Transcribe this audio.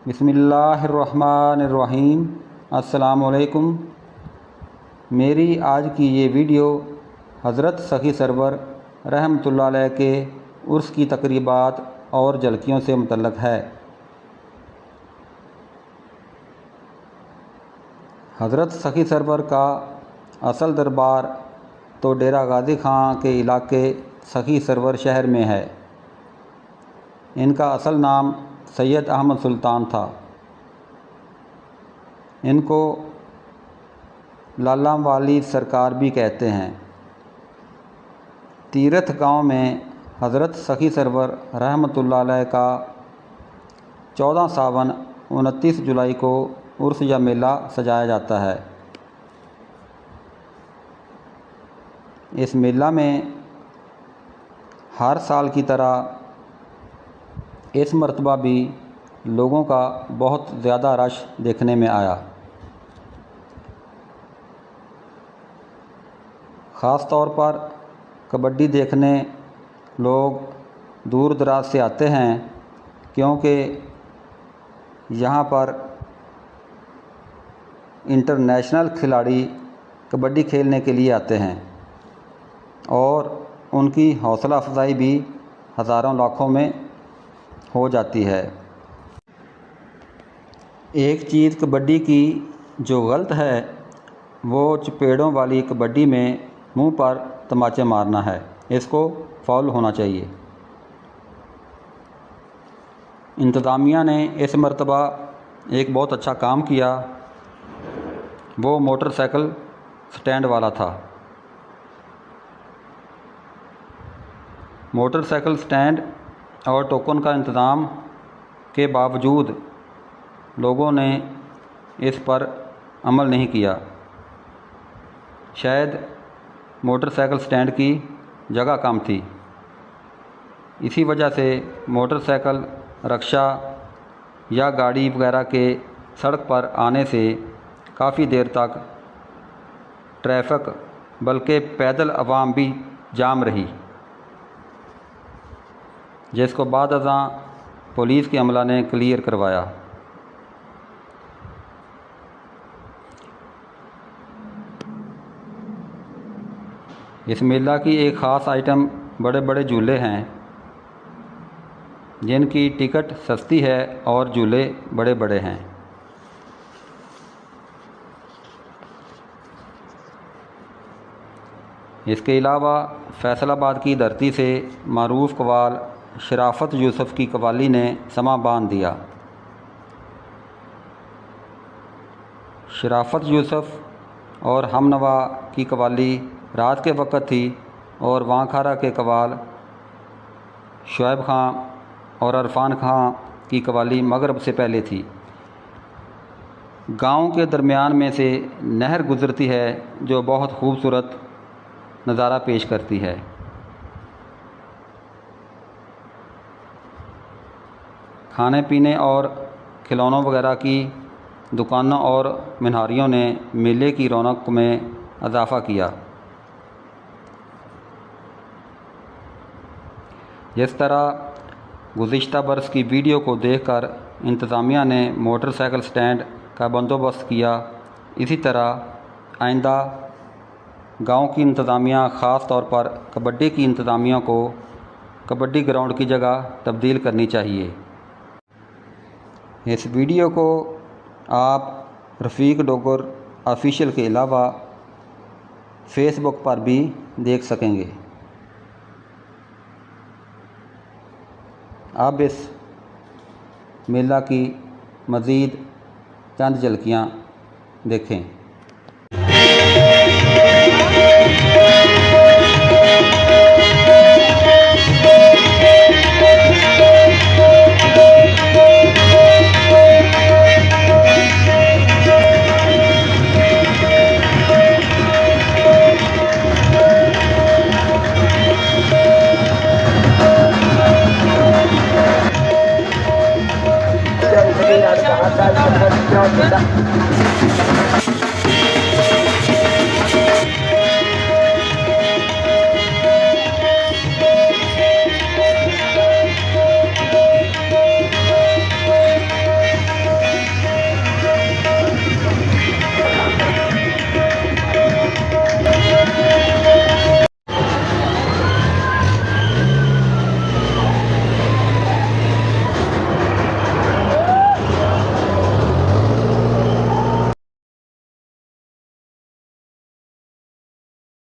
बिस्मिल्लाहिर्रहमानिर्रहीम। अस्सलाम वालेकुम। मेरी आज की ये वीडियो हज़रत सखी सरवर रहमतुल्लाह अलैह के उर्स की तकरीबात और झलकियों से मुतल्लक़ है। हज़रत सखी सरवर का असल दरबार तो डेरा गाज़ी खां के इलाके सखी सरवर शहर में है। इनका असल नाम सैयद अहमद सुल्तान था। इनको लाला वाली सरकार भी कहते हैं। तीरथ गांव में हज़रत सखी सरवर रहमतुल्लाह अलैह का 14 सावन 29 जुलाई को उर्स या मेला सजाया जाता है। इस मेला में हर साल की तरह इस मरतबा भी लोगों का बहुत ज़्यादा रश देखने में आया। ख़ास तौर पर कबड्डी देखने लोग दूर दराज से आते हैं, क्योंकि यहाँ पर इंटरनेशनल खिलाड़ी कबड्डी खेलने के लिए आते हैं और उनकी हौसला अफजाई भी हज़ारों लाखों में हो जाती है। एक चीज़ कबड्डी की जो गलत है वो चपेड़ों वाली कबड्डी में मुंह पर तमाचे मारना है। इसको फाउल होना चाहिए। इंतज़ामिया ने इस मरतबा एक बहुत अच्छा काम किया। वो मोटरसाइकिल स्टैंड वाला था। मोटरसाइकिल स्टैंड और टोकन का इंतज़ाम के बावजूद लोगों ने इस पर अमल नहीं किया। शायद मोटरसाइकिल स्टैंड की जगह कम थी। इसी वजह से मोटरसाइकिल, रक्षा या गाड़ी वगैरह के सड़क पर आने से काफ़ी देर तक ट्रैफिक बल्कि पैदल आवाम भी जाम रही, जिसको बाद अज़ां पुलिस के अमला ने क्लियर करवाया। इस मेला की एक ख़ास आइटम बड़े बड़े झूले हैं, जिनकी टिकट सस्ती है और झूले बड़े बड़े हैं। इसके अलावा फैसलाबाद की धरती से मरूफ़ कवाल शराफत यूसुफ़ की कवाली ने समा बांध दिया। शराफत यूसुफ़ और हमनवा की कवाली रात के वक़्त थी और वांखारा के कवाल शुएब खां और अरफान खां की कवाली मगरिब से पहले थी। गांव के दरमियान में से नहर गुज़रती है जो बहुत खूबसूरत नज़ारा पेश करती है। खाने पीने और खिलौनों वगैरह की दुकानों और मन्हारियों ने मेले की रौनक में इजाफ़ा किया। जिस तरह गुज़िश्ता बरस की वीडियो को देखकर इंतज़ामिया ने मोटरसाइकिल स्टैंड का बंदोबस्त किया, इसी तरह आइंदा गांव की इंतज़ामिया ख़ास तौर पर कबड्डी की इंतज़ामिया को कबड्डी ग्राउंड की जगह तब्दील करनी चाहिए। इस वीडियो को आप रफ़ीक डोगर ऑफिशियल के अलावा फेसबुक पर भी देख सकेंगे। अब इस मेला की मज़ीद चंद झलकियाँ देखें। Gracias.